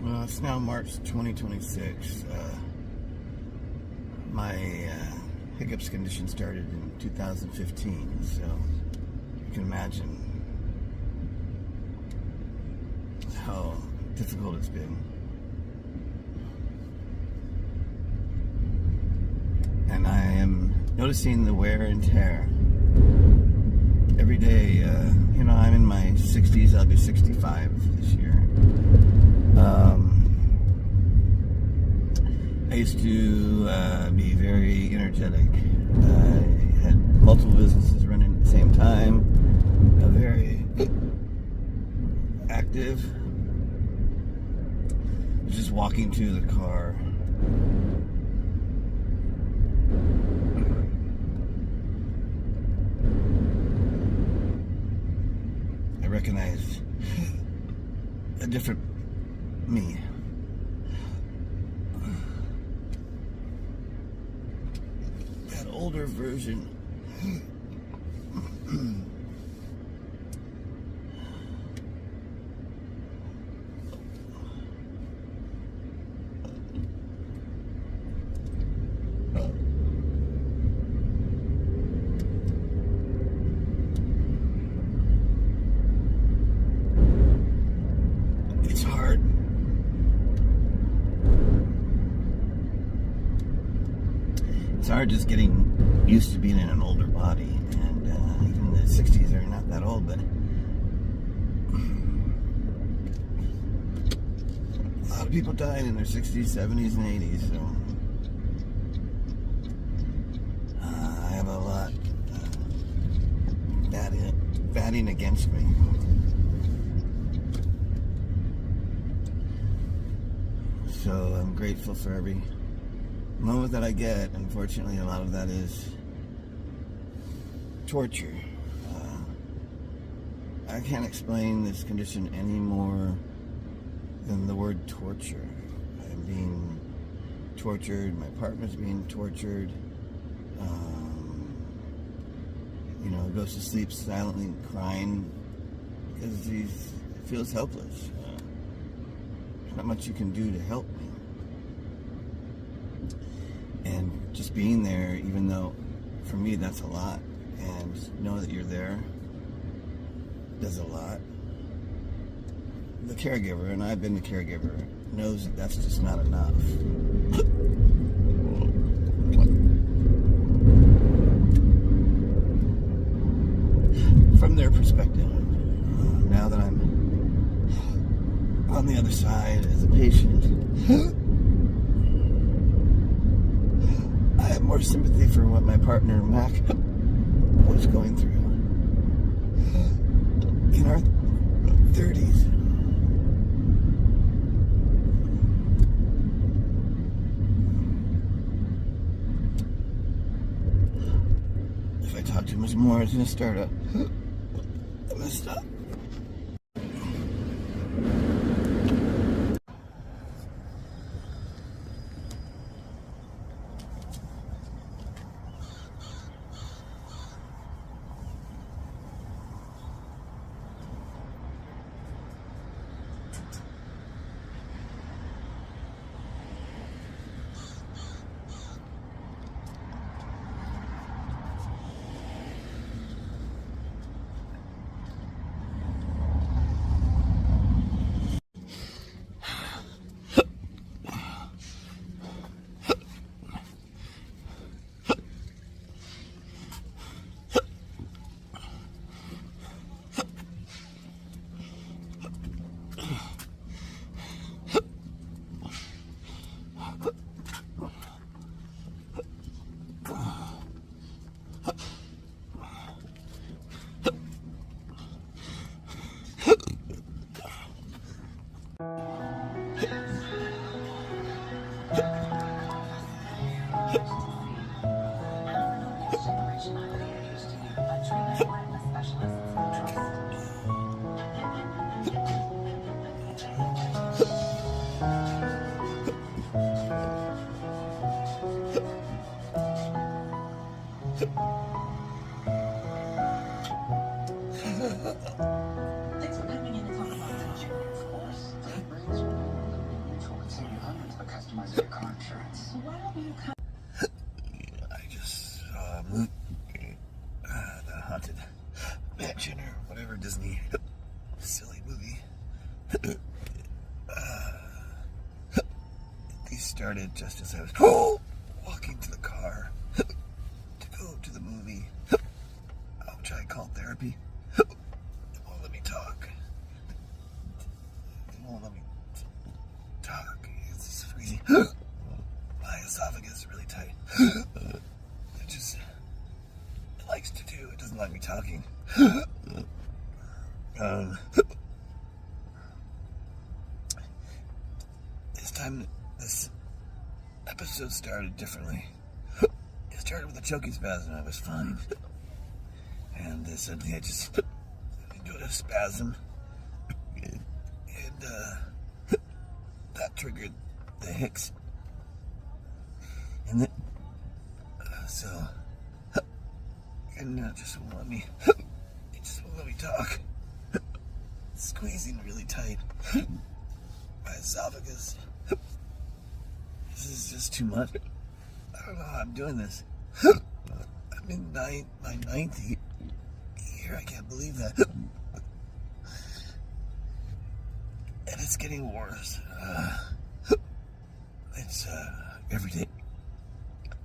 Well, it's now March 2026. My hiccups condition started in 2015, so you can imagine how difficult it's been. And I am noticing the wear and tear every day. I'm in my 60s. I'll be 65 this year. I used to be very energetic. I had multiple businesses running at the same time. Very active. Just walking to the car. I recognize a different me. That older version. It's hard. It's hard just getting used to being in an older body, and even the 60s are not that old, but a lot of people dying in their 60s, 70s, and 80s, so I have a lot batting against me. So I'm grateful for every moment that I get. Unfortunately, a lot of that is torture. I can't explain this condition any more than the word torture. I'm being tortured. My partner's being tortured. He goes to sleep silently crying because he feels helpless. There's not much you can do to help me. And just being there, even though for me that's a lot, and know that you're there does a lot. The caregiver, and I've been the caregiver, knows that that's just not enough. From their perspective, now that I'm on the other side as a patient, I have more sympathy for what my partner Mac was going through in our 30s. If I talk too much more, it's gonna start up. I'm gonna stop. I just saw a movie, the Haunted Mansion or whatever Disney silly movie. These started just as I was walking to the car to go to the movie, which I call therapy. It won't let me talk. It won't let me talk. It's squeezy. My esophagus is really tight. It likes to do. It doesn't like me talking. This episode started differently. It started with a choking spasm. I was fine, and suddenly I just got a spasm, and that triggered the hiccups, and it just won't let me. It just won't let me talk. It's squeezing really tight. My esophagus. This is just too much. I don't know how I'm doing this. I'm in my ninth year. I can't believe that. And it's getting worse. It's every day.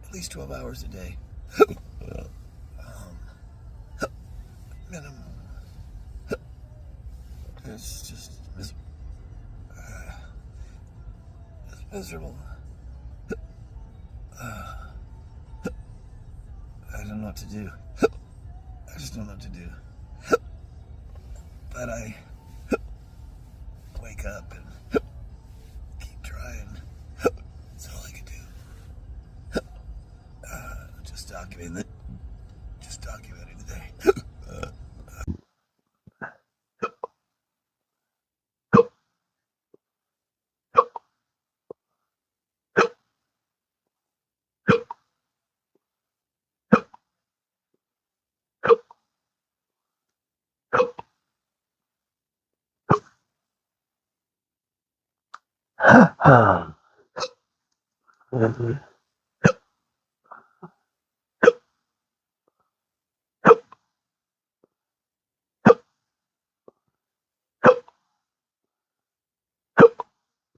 At least 12 hours a day. Minimum. It's just miserable. I don't know what to do. I just don't know what to do. But I wake up and keep trying. That's all I can do. Just documenting it. Just documenting the day.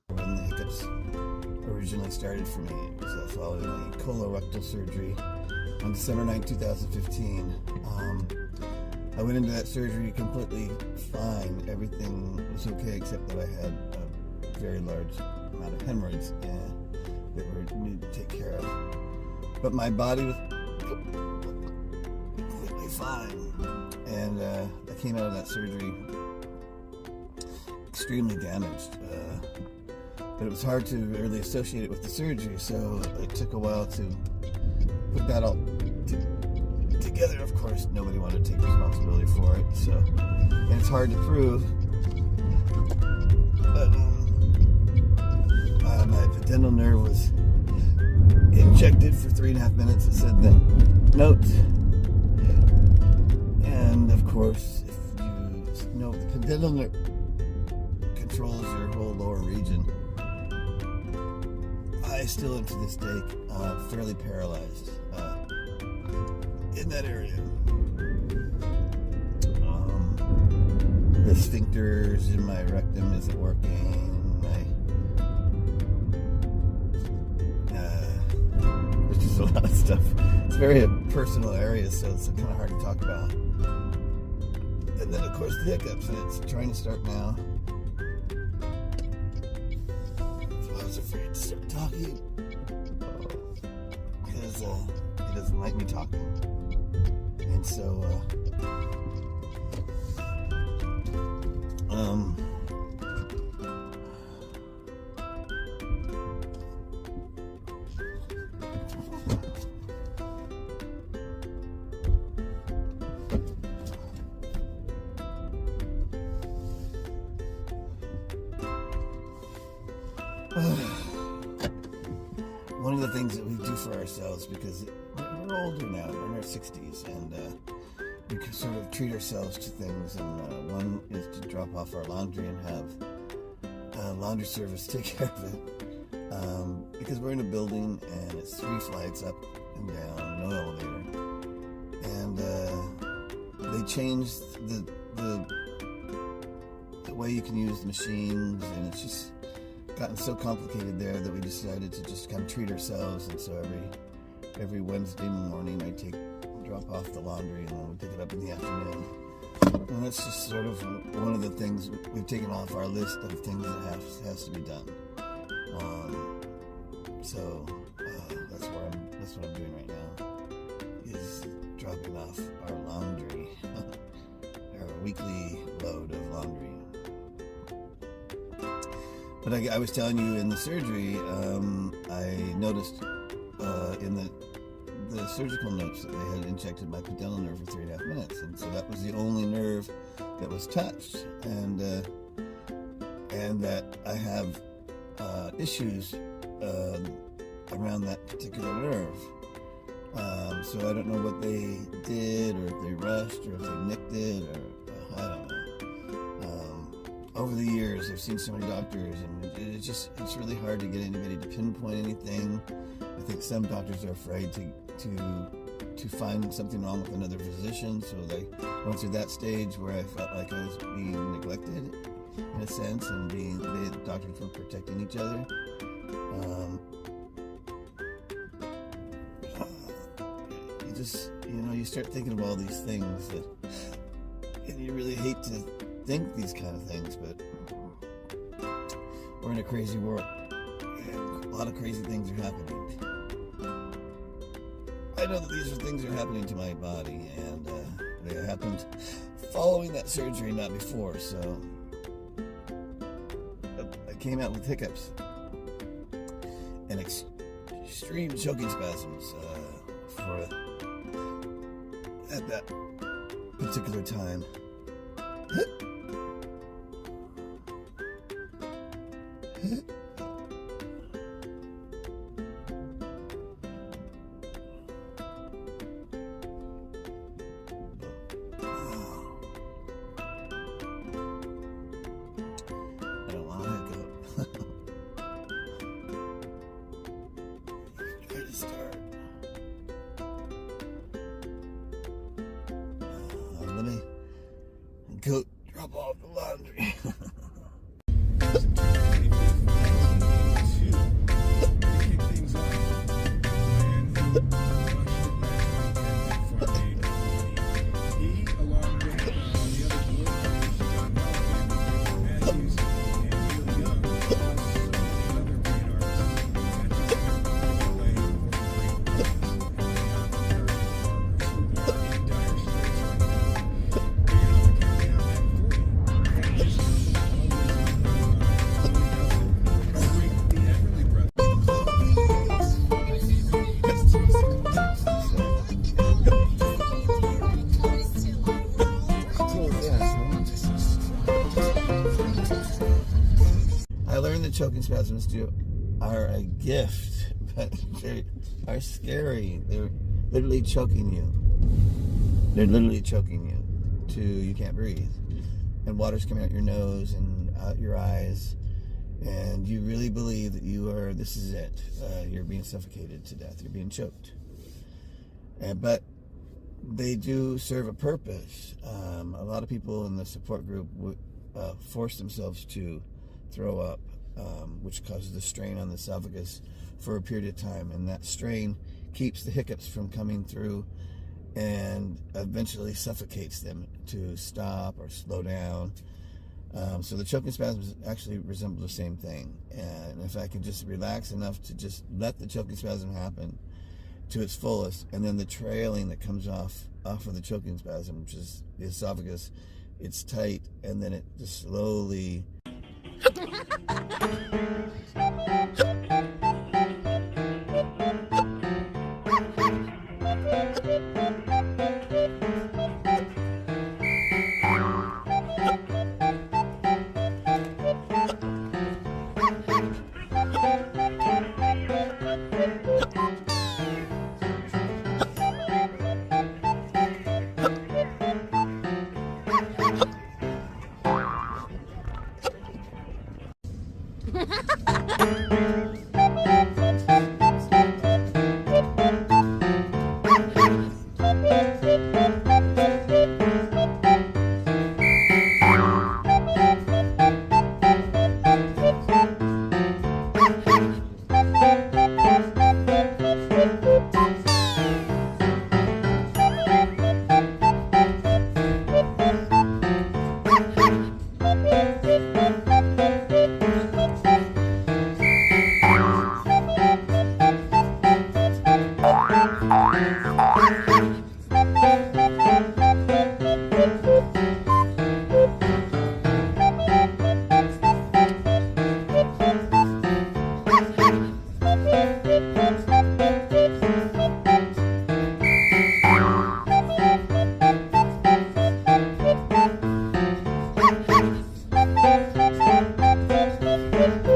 When the hiccups originally started for me, it was following a colorectal surgery on December 9, 2015. I went into that surgery completely fine. Everything was okay except that I had a very large amount of hemorrhoids that were needed to take care of. But my body was completely fine, and I came out of that surgery extremely damaged. But it was hard to really associate it with the surgery, so it took a while to put that all together. Of course, nobody wanted to take responsibility for it, so, and it's hard to prove. But my pudendal nerve was injected for 3.5 minutes. It said the note, and of course, if you know, the pudendal nerve controls your whole lower region. I still am to this day fairly paralyzed in that area. The sphincters in my rectum isn't working. There's just a lot of stuff. It's very personal area, so it's kind of hard to talk about. And then, of course, the hiccups, and it's trying to start now. I was afraid to start talking because he doesn't like me talking, and so one of the things that we do for ourselves, because we're older now, we're in our 60s, and we can sort of treat ourselves to things, and one is to drop off our laundry and have laundry service take care of it. because we're in a building and it's 3 flights up and down, no elevator, and they changed the way you can use the machines, and it's just gotten so complicated there that we decided to just kind of treat ourselves. And so every Wednesday morning I drop off the laundry, and then we pick it up in the afternoon. And that's just sort of one of the things we've taken off our list of things that has to be done. So that's what I'm doing right now, is dropping off our laundry, our weekly load of laundry. But I was telling you, in the surgery, I noticed in the surgical notes that they had injected my patella nerve for 3.5 minutes, and so that was the only nerve that was touched, and that I have issues around that particular nerve. So I don't know what they did, or if they rushed, or if they nicked it, or I don't know. Over the years, I've seen so many doctors, and it's really hard to get anybody to pinpoint anything. I think some doctors are afraid to find something wrong with another physician, so they went through that stage where I felt like I was being neglected in a sense, and the doctors were protecting each other. You start thinking of all these things and you really hate to think these kind of things, but we're in a crazy world, and a lot of crazy things are happening. I know that these things are happening to my body, and they happened following that surgery, not before. So I came out with hiccups and extreme choking spasms at that particular time. Let me go drop off the laundry. Choking spasms are a gift, but they are scary. They're literally choking you. They're literally choking you to you can't breathe, and water's coming out your nose and out your eyes, and you really believe that this is it. You're being suffocated to death. You're being choked. But they do serve a purpose. A lot of people in the support group force themselves to throw up, which causes the strain on the esophagus for a period of time, and that strain keeps the hiccups from coming through and eventually suffocates them to stop or slow down. So the choking spasms actually resemble the same thing, and if I can just relax enough to just let the choking spasm happen to its fullest, and then the trailing that comes off of the choking spasm, which is the esophagus, it's tight, and then it just slowly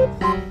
you.